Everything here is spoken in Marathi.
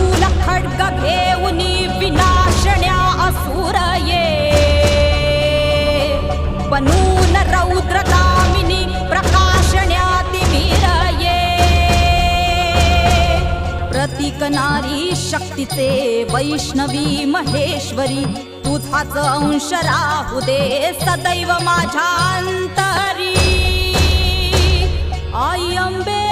शूल खड्ग घेऊनी विनाशण्या असुर ये बनून रौद्रगामिनी प्रकाशण्या तिमिर ये प्रतीक नारी शक्तीचे वैष्णवी महेश्वरी तुझाच अंश राहू दे सदैव माझ्या अंतरी आई अंबे